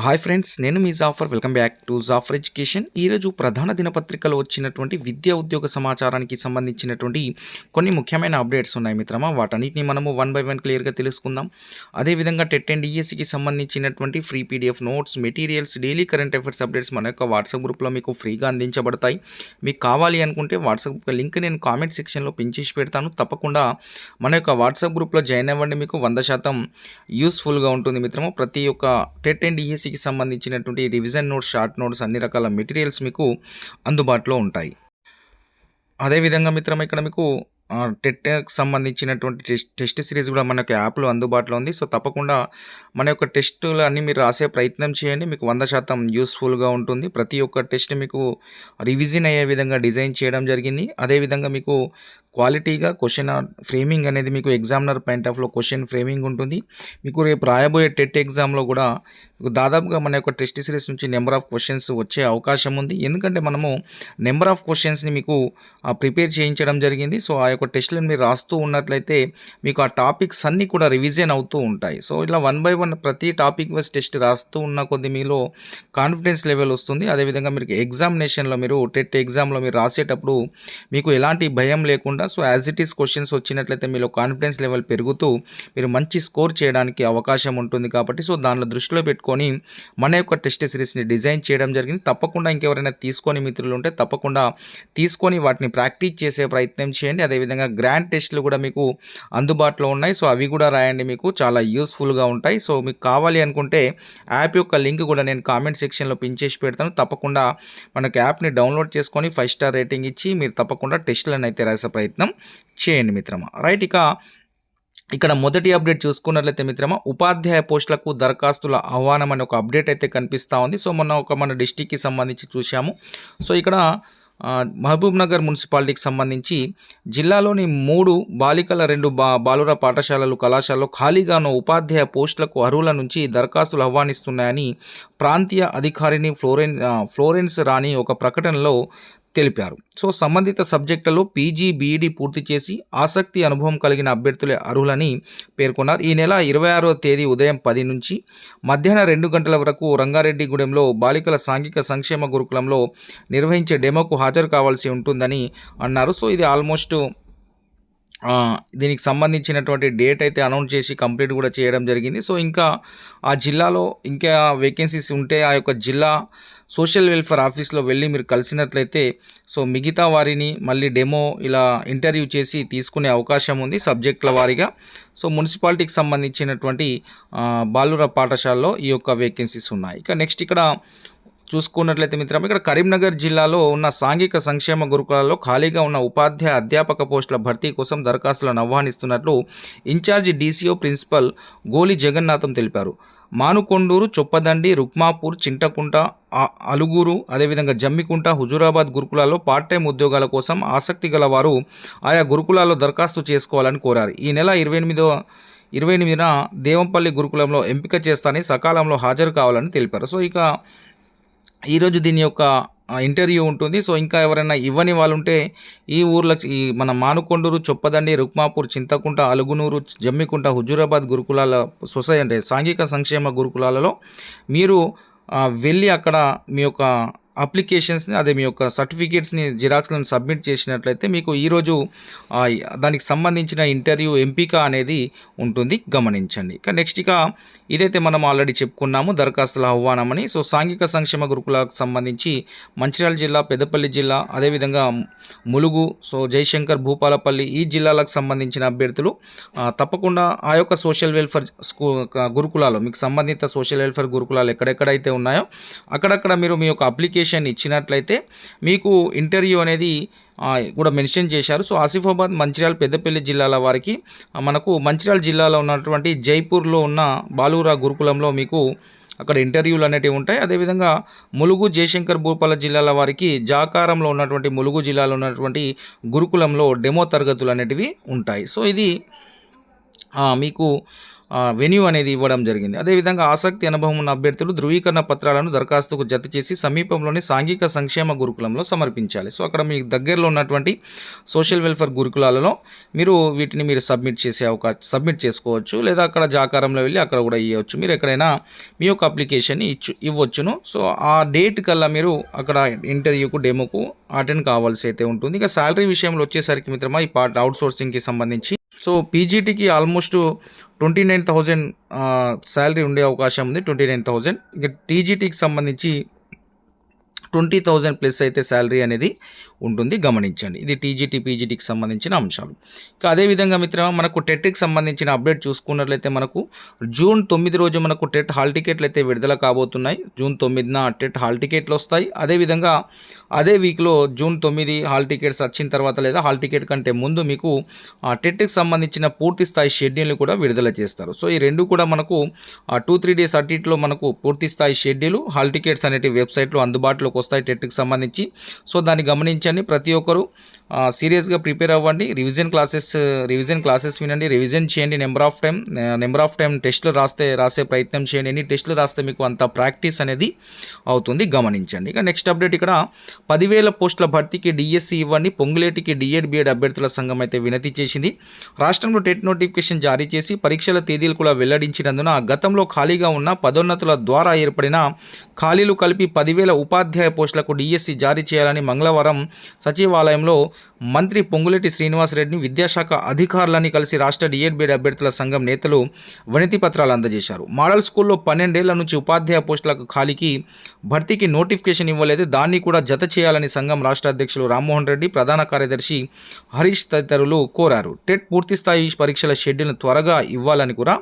Hi friends, నేను మీ Jafar. Welcome back to Jafar education. ఈరోజు ప్రధాన దినపత్రికలో వచ్చినటువంటి విద్యా ఉద్యోగ సమాచారానికి సంబంధించినటువంటి కొన్ని ముఖ్యమైన అప్డేట్స్ ఉన్నాయి మిత్రమా. వాటన్నిటిని మనము వన్ బై వన్ క్లియర్గా తెలుసుకుందాం. అదేవిధంగా టెట్ అండ్ డిఎస్సికి సంబంధించినటువంటి free PDF notes, materials, daily current affairs updates మన యొక్క వాట్సాప్ గ్రూప్లో మీకు ఫ్రీగా అందించబడతాయి. మీకు కావాలి అనుకుంటే వాట్సాప్ లింక్ నేను కామెంట్ సెక్షన్లో పిన్ చేసి పెడతాను. తప్పకుండా మన యొక్క వాట్సాప్ గ్రూప్లో జాయిన్ అవ్వండి. మీకు 100% యూస్ఫుల్గా ఉంటుంది మిత్రమా. ప్రతి ఒక్క టెట్ అండ్ డిఎస్సికి సంబంధించినటువంటి రివిజన్ నోట్స్, షార్ట్ నోట్స్, అన్ని రకాల మెటీరియల్స్ మీకు అందుబాటులో ఉంటాయి. అదేవిధంగా మిత్రమా, ఇక్కడ మీకు టెట్కి సంబంధించినటువంటి టెస్ట్ సిరీస్ కూడా మన యొక్క యాప్లో అందుబాటులో ఉంది. సో తప్పకుండా మన యొక్క టెస్టులు అన్నీ మీరు రాసే ప్రయత్నం చేయండి. మీకు 100% యూస్ఫుల్గా ఉంటుంది. ప్రతి ఒక్క టెస్ట్ మీకు రివిజన్ అయ్యే విధంగా డిజైన్ చేయడం జరిగింది. అదేవిధంగా మీకు క్వాలిటీగా క్వశ్చన్ ఫ్రేమింగ్ అనేది మీకు ఎగ్జామినర్ పాయింట్ ఆఫ్లో క్వశ్చన్ ఫ్రేమింగ్ ఉంటుంది. మీకు రేపు రాయబోయే టెట్ ఎగ్జామ్లో కూడా మీకు దాదాపుగా మన యొక్క టెస్ట్ సిరీస్ నుంచి నెంబర్ ఆఫ్ క్వశ్చన్స్ వచ్చే అవకాశం ఉంది. ఎందుకంటే మనము నెంబర్ ఆఫ్ క్వశ్చన్స్ని మీకు ప్రిపేర్ చేయించడం జరిగింది. సో ఆ యొక్క టెస్ట్లను మీరు రాస్తూ ఉన్నట్లయితే మీకు ఆ టాపిక్స్ అన్నీ కూడా రివిజన్ అవుతూ ఉంటాయి. సో ఇలా 1 by 1 ప్రతి టాపిక్ వైజ్ టెస్ట్ రాస్తూ ఉన్న కొద్ది మీలో కాన్ఫిడెన్స్ లెవెల్ వస్తుంది. అదేవిధంగా మీరు ఎగ్జామినేషన్లో మీరు టెట్ ఎగ్జామ్లో మీరు రాసేటప్పుడు మీకు ఎలాంటి భయం లేకుండా, so as it is questions వచ్చినట్లయితే మీలో కాన్ఫిడెన్స్ లెవెల్ పెరుగుతూ మీరు మంచి స్కోర్ చేయడానికి అవకాశం ఉంటుంది. కాబట్టి సో దానిలో దృష్టిలో పెట్టుకొని మన యొక్క టెస్ట్ సిరీస్ని డిజైన్ చేయడం జరిగింది. తప్పకుండా ఇంకెవరైనా తీసుకొని మిత్రులు ఉంటే తప్పకుండా తీసుకొని వాటిని ప్రాక్టీస్ చేసే ప్రయత్నం చేయండి. అదేవిధంగా గ్రాండ్ టెస్ట్లు కూడా మీకు అందుబాటులో ఉన్నాయి. సో అవి కూడా రాయండి, మీకు చాలా యూస్ఫుల్గా ఉంటాయి. సో మీకు కావాలి అనుకుంటే యాప్ యొక్క లింక్ కూడా నేను కామెంట్ సెక్షన్లో పిన్ చేసి పెడతాను. తప్పకుండా మనకు యాప్ని డౌన్లోడ్ చేసుకొని 5 స్టార్ రేటింగ్ ఇచ్చి మీరు తప్పకుండా టెస్టులను అయితే రాసే ప్రయత్నం చేయండి మిత్రమా. రైట్, ఇక్కడ మొదటి అప్డేట్ చూసుకున్నట్లయితే మిత్రమా, ఉపాధ్యాయ పోస్టులకు దరఖాస్తుల ఆహ్వానం అనే ఒక అప్డేట్ అయితే కనిపిస్తూ ఉంది. సో మన డిస్టిక్కి సంబంధించి చూసాము. సో ఇక్కడ మహబూబ్ నగర్ మున్సిపాలిటీకి సంబంధించి జిల్లాలోని 3 బాలికల 2 బాలుర పాఠశాలలు, కళాశాలలో ఖాళీగా ఉన్న ఉపాధ్యాయ పోస్టులకు అర్హుల నుంచి దరఖాస్తులు ఆహ్వానిస్తున్నాయని ప్రాంతీయ అధికారిని ఫ్లోరెన్స్ రాణి ఒక ప్రకటనలో తెలిపారు. సో సంబంధిత సబ్జెక్టులలో పీజీ, బీఈడీ పూర్తి చేసి ఆసక్తి, అనుభవం కలిగిన అభ్యర్థులే అర్హులని పేర్కొన్నారు. ఈ నెల 26వ తేదీ ఉదయం 10 నుంచి మధ్యాహ్నం 2 గంటల వరకు రంగారెడ్డిగూడెంలో బాలికల సాంఘిక సంక్షేమ గురుకులంలో నిర్వహించే డెమోకు హాజరు కావాల్సి ఉంటుందని అన్నారు. సో ఇది ఆల్మోస్ట్ దీనికి సంబంధించినటువంటి డేట్ అయితే అనౌన్స్ చేసి కంప్లీట్ కూడా చేయడం జరిగింది. సో ఇంకా ఆ జిల్లాలో ఇంకా వేకెన్సీస్ ఉంటే ఆ యొక్క జిల్లా సోషల్ వెల్ఫేర్ ఆఫీస్లో వెళ్ళి మీరు కలిసినట్లయితే సో మిగతా వారిని మళ్ళీ డెమో ఇలా ఇంటర్వ్యూ చేసి తీసుకునే అవకాశం ఉంది సబ్జెక్టుల వారీగా. సో మున్సిపాలిటీకి సంబంధించినటువంటి బాలుర పాఠశాలలో ఈ యొక్క వేకెన్సీస్ ఉన్నాయి. ఇక నెక్స్ట్ ఇక్కడ చూసుకున్నట్లయితే మిత్రం, ఇక్కడ కరీంనగర్ జిల్లాలో ఉన్న సాంఘిక సంక్షేమ గురుకులాల్లో ఖాళీగా ఉన్న ఉపాధ్యాయ అధ్యాపక పోస్టుల భర్తీ కోసం దరఖాస్తులను ఆహ్వానిస్తున్నట్లు ఇన్ఛార్జి డీసీఓ ప్రిన్సిపల్ గోలి జగన్నాథం తెలిపారు. మానుకొండూరు, చొప్పదండి, రుక్మాపూర్, చింటకుంట, అలుగురు, అదేవిధంగా జమ్మికుంట, హుజూరాబాద్ గురుకులాల్లో పార్ట్ టైం ఉద్యోగాల కోసం ఆసక్తి గల వారు ఆయా గురుకులాల్లో దరఖాస్తు చేసుకోవాలని కోరారు. ఈ నెల 28న దేవంపల్లి గురుకులంలో ఎంపిక చేస్తానని సకాలంలో హాజరు కావాలని తెలిపారు. సో ఇక ఈరోజు దీని యొక్క ఇంటర్వ్యూ ఉంటుంది. సో ఇంకా ఎవరైనా ఇవ్వని వాళ్ళు ఉంటే ఈ ఊర్లకు మన మానుకొండూరు, చొప్పదండి, రుక్మాపూర్, చింతకుంట, అలుగునూరు, జమ్మికుంట, హుజూరాబాద్ గురుకులాల అంటే సాంఘిక సంక్షేమ గురుకులాలలో మీరు వెళ్ళి అక్కడ మీ యొక్క అప్లికేషన్స్ని, అదే మీ యొక్క సర్టిఫికేట్స్ని, జిరాక్స్లను సబ్మిట్ చేసినట్లయితే మీకు ఈరోజు దానికి సంబంధించిన ఇంటర్వ్యూ ఎంపిక అనేది ఉంటుంది, గమనించండి. ఇక నెక్స్ట్ ఇదైతే మనం ఆల్రెడీ చెప్పుకున్నాము దరఖాస్తుల ఆహ్వానమని. సో సాంఘిక సంక్షేమ గురుకులకు సంబంధించి మంచిర్యాల జిల్లా, పెద్దపల్లి జిల్లా, అదేవిధంగా ములుగు, సో జయశంకర్, భూపాలపల్లి ఈ జిల్లాలకు సంబంధించిన అభ్యర్థులు తప్పకుండా ఆ యొక్క సోషల్ వెల్ఫేర్ గురుకులాలు, మీకు సంబంధిత సోషల్ వెల్ఫేర్ గురుకులాలు ఎక్కడెక్కడైతే ఉన్నాయో అక్కడక్కడ మీరు మీ యొక్క అప్లికేషన్ ఇచ్చినట్లయితే మీకు ఇంటర్వ్యూ అనేది కూడా మెన్షన్ చేశారు. సో ఆసిఫాబాద్, మంచిర్యాల, పెద్దపల్లి జిల్లాల వారికి మనకు మంచిర్యాల జిల్లాలో ఉన్నటువంటి జైపూర్లో ఉన్న బాలురా గురుకులంలో మీకు అక్కడ ఇంటర్వ్యూలు అనేటివి ఉంటాయి. అదేవిధంగా ములుగు, జయశంకర్, భూపాల జిల్లాల వారికి జాకారంలో ఉన్నటువంటి ములుగు జిల్లాలో ఉన్నటువంటి గురుకులంలో డెమో తరగతులు అనేటివి ఉంటాయి. సో ఇది మీకు వెన్యూ అనేది ఇవ్వడం జరిగింది. అదేవిధంగా ఆసక్తి అనుభవం ఉన్న అభ్యర్థులు ధృవీకరణ పత్రాలను దరఖాస్తుకు జత చేసి సమీపంలోని సాంఘిక సంక్షేమ గురుకులంలో సమర్పించాలి. సో, అక్కడ మీకు దగ్గరలో ఉన్నటువంటి సోషల్ వెల్ఫేర్ గురుకులాలలో వీటిని మీరు సబ్మిట్ చేసుకోవచ్చు. లేదా అక్కడ జాకారంలో వెళ్ళి అక్కడ కూడా ఇవ్వచ్చు. మీరు ఎక్కడైనా మీ యొక్క అప్లికేషన్‌ని ఇవ్వొచ్చును. సో, ఆ డేట్ కల్లా మీరు అక్కడ ఇంటర్వ్యూకు, డెమోకు అటెండ్ కావాల్సి అయితే ఉంటుంది. ఇక సాలరీ విషయంలో వచ్చేసరికి మిత్రమా ఈ పార్ట్ అవుట్‌సోర్సింగ్‌కి సంబంధించి సో, పీజీటీకి ఆల్మోస్ట్ 29,000 సాలరీ ఉండే అవకాశం ఉంది. 29,000. ఇక టీజీటీకి సంబంధించి 20,000 ప్లస్ అయితే సాలరీ అనేది ఉంటుంది, గమనించండి. ఇది టీజీటీ, పీజీటీకి సంబంధించిన అంశాలు. ఇక అదేవిధంగా మిత్రమా మనకు టెట్‌కి సంబంధించిన అప్డేట్ చూసుకున్నట్లయితే మనకు జూన్ 9 రోజు మనకు టెట్ హాల్ టికెట్లు అయితే విడుదల కాబోతున్నాయి. జూన్ 9న టెట్ హాల్ టికెట్లు వస్తాయి. అదేవిధంగా అదే వీక్‌లో జూన్ 9 హాల్ టికెట్స్ వచ్చిన తర్వాత లేదా హాల్ టికెట్ కంటే ముందు మీకు టెట్‌కి సంబంధించిన పూర్తి స్థాయి షెడ్యూల్‌ని కూడా విడుదల చేస్తారు. సో, ఈ రెండు కూడా మనకు 2-3 డేస్ అటు ఇటులో మనకు పూర్తి స్థాయి షెడ్యూల్, హాల్ టికెట్స్ అనేటివి వెబ్‌సైట్‌లో అందుబాటులోకి వస్తాయి టెట్‌కి సంబంధించి. సో, దాన్ని గమనించండి. ప్రతి ఒక్కరు సీరియస్‌గా ప్రిపేర్ అవ్వండి. రివిజన్ క్లాసెస్ వినండి. రివిజన్ చేయండి. నెంబర్ ఆఫ్ టైమ్ టెస్టులు రాసే ప్రయత్నం చేయండి. ఎన్ని టెస్టులు రాస్తే మీకు అంత ప్రాక్టీస్ అనేది అవుతుంది, గమనించండి. ఇక నెక్స్ట్ అప్డేట్ ఇక్కడ 10,000 పోస్టుల భర్తీకి డిఎస్సి ఇవ్వండి. పొంగులేటికి డిఎడ్, బిఎడ్ అభ్యర్థుల సంఘం అయితే వినతి చేసింది. రాష్ట్రంలో టెట్ నోటిఫికేషన్ జారీ చేసి పరీక్షల తేదీలు కూడా వెల్లడించినందున గతంలో ఖాళీగా ఉన్న పదోన్నతుల ద్వారా ఏర్పడిన ఖాళీలు కలిపి 10,000 ఉపాధ్యాయ పోస్టులకు డిఎస్సి జారీ చేయాలని మంగళవారం సచివాలయంలో మంత్రి పొంగులేటి శ్రీనివాసరెడ్డిని, విద్యాశాఖ అధికారులని కలిసి రాష్ట్ర డిఎడ్, బిఎడ్ అభ్యర్థుల సంఘం నేతలు వినతి పత్రాలు అందజేశారు. మోడల్ స్కూల్లో 12 ఏళ్ల నుంచి ఉపాధ్యాయ పోస్టులకు ఖాళీకి భర్తీకి నోటిఫికేషన్ ఇవ్వలేదు. దాన్ని కూడా జత చేయాలని సంఘం రాష్ట్ర అధ్యక్షులు రామ్మోహన్ రెడ్డి, ప్రధాన కార్యదర్శి హరీష్ తదితరులు కోరారు. టెట్ పూర్తిస్థాయి పరీక్షల షెడ్యూల్ను త్వరగా ఇవ్వాలని కూడా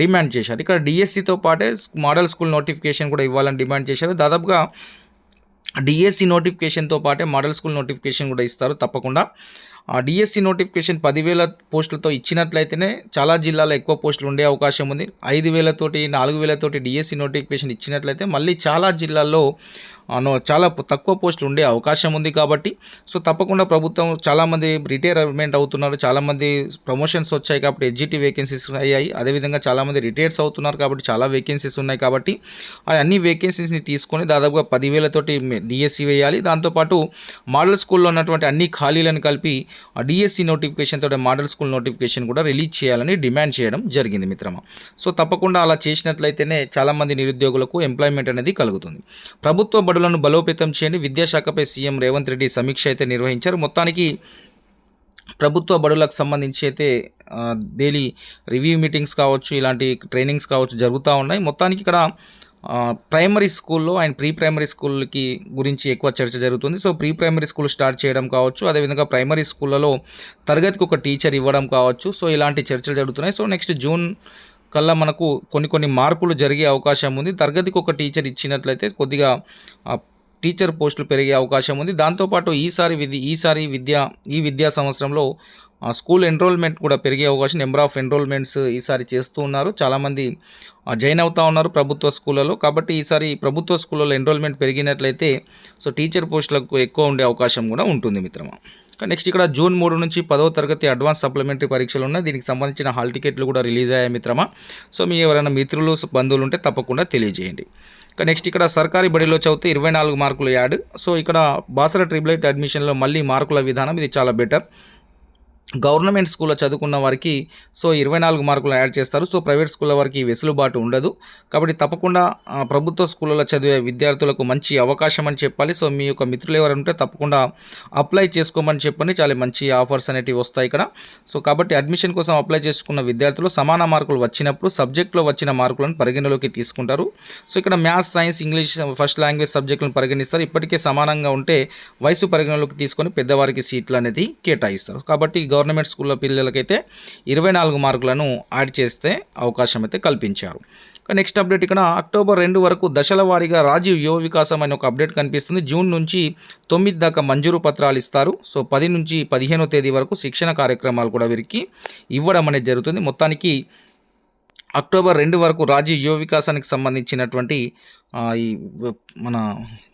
డిమాండ్ చేశారు. ఇక్కడ డిఎస్సితో పాటే మోడల్ స్కూల్ నోటిఫికేషన్ కూడా ఇవ్వాలని డిమాండ్ చేశారు. దాదాపుగా డిఎస్సి నోటిఫికేషన్తో పాటే మోడల్ స్కూల్ నోటిఫికేషన్ కూడా ఇస్తారు తప్పకుండా. డిఎస్సి నోటిఫికేషన్ 10,000 పోస్టులతో ఇచ్చినట్లయితేనే చాలా జిల్లాలో ఎక్కువ పోస్టులు ఉండే అవకాశం ఉంది. 5,000 తోటి 4,000 తోటి డిఎస్సి నోటిఫికేషన్ ఇచ్చినట్లయితే మళ్ళీ చాలా జిల్లాల్లో చాలా తక్కువ పోస్టులు ఉండే అవకాశం ఉంది. కాబట్టి సో, తప్పకుండా ప్రభుత్వం చాలామంది రిటైర్మెంట్ అవుతున్నారు. చాలామంది ప్రమోషన్స్ వచ్చాయి కాబట్టి ఎస్జిటి వేకెన్సీస్ అయ్యాయి. అదేవిధంగా చాలామంది రిటైర్స్ అవుతున్నారు కాబట్టి చాలా వేకెన్సీస్ ఉన్నాయి. కాబట్టి ఆ అన్ని వేకెన్సీస్ని తీసుకొని దాదాపుగా 10,000 తోటి డిఎస్సి వేయాలి. దాంతోపాటు మోడల్ స్కూల్లో ఉన్నటువంటి అన్ని ఖాళీలను కలిపి డిఎస్సి నోటిఫికేషన్ తోటి మోడల్ స్కూల్ నోటిఫికేషన్ కూడా రిలీజ్ చేయాలని డిమాండ్ చేయడం జరిగింది మిత్రమా. సో, తప్పకుండా అలా చేసినట్లయితేనే చాలామంది నిరుద్యోగులకు ఎంప్లాయ్మెంట్ అనేది కలుగుతుంది. ప్రభుత్వ బడులను బలోపేతం చేయండి. విద్యాశాఖపై సీఎం రేవంత్ రెడ్డి సమీక్ష అయితే నిర్వహించారు. మొత్తానికి ప్రభుత్వ బడులకు సంబంధించి అయితే డైలీ రివ్యూ మీటింగ్స్ కావచ్చు, ఇలాంటి ట్రైనింగ్స్ కావచ్చు జరుగుతూ ఉన్నాయి. మొత్తానికి ఇక్కడ ప్రైమరీ స్కూల్లో అండ్ ప్రీ ప్రైమరీ స్కూల్కి గురించి ఎక్కువ చర్చ జరుగుతుంది. So, pre primary school start చేయడం కావచ్చు, అదేవిధంగా ప్రైమరీ స్కూళ్ళలో తరగతికి ఒక టీచర్ ఇవ్వడం కావచ్చు. సో, ఇలాంటి చర్చలు జరుగుతున్నాయి. సో, నెక్స్ట్ జూన్ కల్లా మనకు కొన్ని మార్పులు జరిగే అవకాశం ఉంది. తరగతికి ఒక టీచర్ ఇచ్చినట్లయితే కొద్దిగా టీచర్ పోస్టులు పెరిగే అవకాశం ఉంది. దాంతోపాటు ఈ విద్యా సంవత్సరంలో స్కూల్ ఎన్రోల్మెంట్ కూడా పెరిగే అవకాశం, నెంబర్ ఆఫ్ ఎన్రోల్మెంట్స్ ఈసారి చేస్తూ ఉన్నారు. చాలామంది జాయిన్ అవుతూ ఉన్నారు ప్రభుత్వ స్కూళ్ళలో. కాబట్టి ఈసారి ప్రభుత్వ స్కూళ్ళలో ఎన్రోల్మెంట్ పెరిగినట్లయితే సో, టీచర్ పోస్టులకు ఎక్కువ ఉండే అవకాశం కూడా ఉంటుంది మిత్రమా. నెక్స్ట్ ఇక్కడ జూన్ 3 నుంచి 10వ తరగతి అడ్వాన్స్ సప్లిమెంటరీ పరీక్షలు ఉన్నాయి. దీనికి సంబంధించిన హాల్ టికెట్లు కూడా రిలీజ్ అయ్యాయి మిత్రమా. సో, మీ ఎవరైనా మిత్రులు, బంధువులు ఉంటే తప్పకుండా తెలియజేయండి. నెక్స్ట్ ఇక్కడ సర్కారీ బడిలో చదివితే 24 మార్కులు యాడ్. సో, ఇక్కడ బాసర ట్రిపుల్ అడ్మిషన్లో మళ్ళీ మార్కుల విధానం ఇది చాలా బెటర్. గవర్నమెంట్ స్కూల్లో చదువుకున్న వారికి సో 24 మార్కులు యాడ్ చేస్తారు. సో, ప్రైవేట్ స్కూళ్ళ వారికి వెసులుబాటు ఉండదు. కాబట్టి తప్పకుండా ప్రభుత్వ స్కూళ్ళలో చదివే విద్యార్థులకు మంచి అవకాశం అని చెప్పాలి. సో, మీ యొక్క మిత్రులు ఎవరు ఉంటే తప్పకుండా అప్లై చేసుకోమని చెప్పండి. చాలా మంచి ఆఫర్స్ అనేటివి వస్తాయి ఇక్కడ. సో, కాబట్టి అడ్మిషన్ కోసం అప్లై చేసుకున్న విద్యార్థులు సమాన మార్కులు వచ్చినప్పుడు సబ్జెక్టులో వచ్చిన మార్కులను పరిగణలోకి తీసుకుంటారు. సో, ఇక్కడ maths, science, English first language సబ్జెక్టులను పరిగణిస్తారు. ఇప్పటికే సమానంగా ఉంటే వయసు పరిగణలోకి తీసుకొని పెద్దవారికి సీట్లు అనేది కేటాయిస్తారు. కాబట్టి గవర్నమెంట్ స్కూల్లో పిల్లలకైతే 24 మార్కులను యాడ్ చేస్తే అవకాశం అయితే కల్పించారు. నెక్స్ట్ అప్డేట్ ఇక్కడ అక్టోబర్ 2 వరకు దశల వారీగా రాజీవ్ యువ వికాసం అనే ఒక అప్డేట్ కనిపిస్తుంది. జూన్ నుంచి 9 దాకా మంజూరు పత్రాలు ఇస్తారు. సో, 10 నుంచి 15వ తేదీ వరకు శిక్షణ కార్యక్రమాలు కూడా వీరికి ఇవ్వడం అనేది జరుగుతుంది. మొత్తానికి అక్టోబర్ 2 వరకు రాజీవ్ యువ వికాసానికి సంబంధించినటువంటి ఈ మన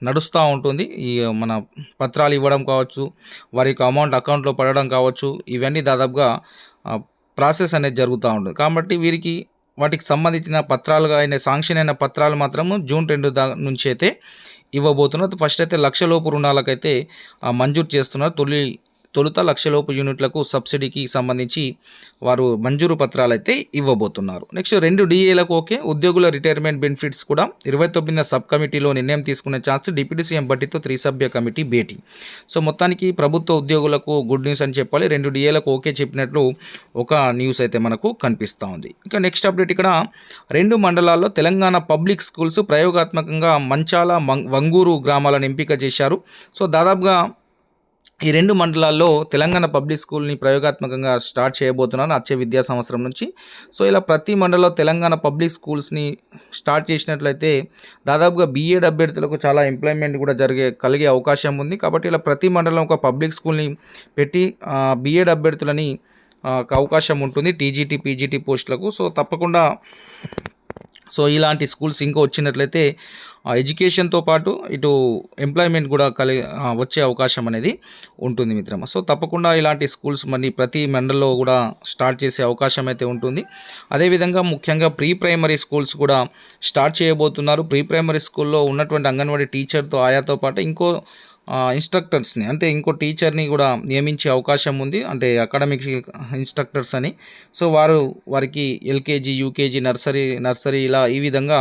నడుస్తూ ఉంటుంది. ఈ మన పత్రాలు ఇవ్వడం కావచ్చు, వారి యొక్క అమౌంట్ అకౌంట్లో పడడం కావచ్చు, ఇవన్నీ దాదాపుగా ప్రాసెస్ అనేది జరుగుతూ ఉంటుంది. కాబట్టి వీరికి వాటికి సంబంధించిన పత్రాలుగా అయిన శాంక్షన్ అయిన పత్రాలు మాత్రము జూన్ 2 నుంచి అయితే ఇవ్వబోతున్నారు. ఫస్ట్ అయితే 1,00,000 లోపు రుణాలకైతే మంజూరు చేస్తున్నారు. తొలుత 1,00,000 లోపు యూనిట్లకు సబ్సిడీకి సంబంధించి వారు మంజూరు పత్రాలైతే ఇవ్వబోతున్నారు. నెక్స్ట్ 2 డీఏలకు ఓకే. ఉద్యోగుల రిటైర్మెంట్ బెనిఫిట్స్ కూడా 29వ సబ్ కమిటీలో నిర్ణయం తీసుకునే ఛాన్స్. డిప్యూటీ సీఎం భట్టితో 3 సభ్య కమిటీ భేటీ. సో మొత్తానికి ప్రభుత్వ ఉద్యోగులకు గుడ్ న్యూస్ అని చెప్పాలి. 2 డీఏలకు ఓకే చెప్పినట్లు ఒక న్యూస్ అయితే మనకు కనిపిస్తూ ఉంది. ఇక నెక్స్ట్ అప్డేట్ ఇక్కడ 2 మండలాల్లో తెలంగాణ పబ్లిక్ స్కూల్స్ ప్రయోగాత్మకంగా మంచాల, వంగూరు గ్రామాలను ఎంపిక చేశారు. సో దాదాపుగా ఈ 2 మండలాల్లో తెలంగాణ పబ్లిక్ స్కూల్ని ప్రయోగాత్మకంగా స్టార్ట్ చేయబోతున్నారు వచ్చే విద్యా సంవత్సరం నుంచి. సో ఇలా ప్రతి మండలంలో తెలంగాణ పబ్లిక్ స్కూల్స్ని స్టార్ట్ చేసినట్లయితే దాదాపుగా బీఎడ్ అభ్యర్థులకు చాలా ఎంప్లాయ్మెంట్ కూడా కలిగే అవకాశం ఉంది. కాబట్టి ఇలా ప్రతి మండలం ఒక పబ్లిక్ స్కూల్ని పెట్టి బీఎడ్ అభ్యర్థులని అవకాశం ఉంటుంది టీజీటీ, పీజీటీ పోస్టులకు. సో తప్పకుండా ఇలాంటి స్కూల్స్ ఇంకా వచ్చినట్లయితే ఎడ్యుకేషన్తో పాటు ఇటు ఎంప్లాయ్మెంట్ కూడా వచ్చే అవకాశం అనేది ఉంటుంది మిత్రమా. సో తప్పకుండా ఇలాంటి స్కూల్స్ ప్రతి మండల్లో కూడా స్టార్ట్ చేసే అవకాశం అయితే ఉంటుంది. అదేవిధంగా ముఖ్యంగా ప్రీ ప్రైమరీ స్కూల్స్ కూడా స్టార్ట్ చేయబోతున్నారు. ప్రీ ప్రైమరీ స్కూల్లో ఉన్నటువంటి అంగన్వాడీ టీచర్తో ఆయాతో పాటు ఇంకో ఇన్స్ట్రక్టర్స్ని అంటే ఇంకో టీచర్ని కూడా నియమించే అవకాశం ఉంది. అంటే అకాడమిక్ ఇన్స్ట్రక్టర్స్ అని. సో వారికి ఎల్కేజీ, యూకేజీ, నర్సరీ ఇలా ఈ విధంగా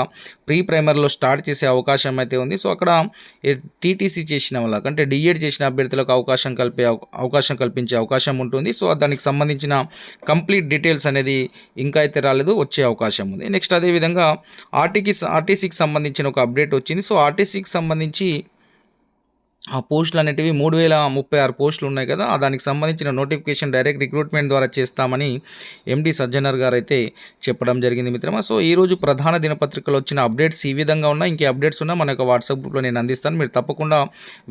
ప్రీ ప్రైమరీలో స్టార్ట్ చేసే అవకాశం అయితే ఉంది. సో అక్కడ టీటీసీ చేసిన వాళ్ళకి అంటే డిఎడ్ చేసిన అభ్యర్థులకు అవకాశం కల్పించే అవకాశం ఉంటుంది. సో దానికి సంబంధించిన కంప్లీట్ డీటెయిల్స్ అనేది ఇంకా అయితే రాలేదు, వచ్చే అవకాశం ఉంది. నెక్స్ట్ అదేవిధంగా ఆర్టీసీకి సంబంధించిన ఒక అప్డేట్ వచ్చింది. సో ఆర్టీసీకి సంబంధించి ఆ పోస్టులు అనేటివి 3,036 పోస్టులు ఉన్నాయి కదా, దానికి సంబంధించిన నోటిఫికేషన్ డైరెక్ట్ రిక్రూట్మెంట్ ద్వారా చేస్తామని ఎండి సజ్జనర్ గారు అయితే చెప్పడం జరిగింది మిత్రమా. సో ఈరోజు ప్రధాన దినపత్రికలో వచ్చిన అప్డేట్స్ ఈ విధంగా ఉన్నాయి. ఇంకే అప్డేట్స్ ఉన్నా మన యొక్క వాట్సాప్ గ్రూప్లో నేను అందిస్తాను. మీరు తప్పకుండా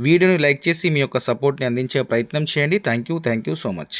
వీడియోని లైక్ చేసి మీ యొక్క సపోర్ట్ని అందించే ప్రయత్నం చేయండి. Thank you so much.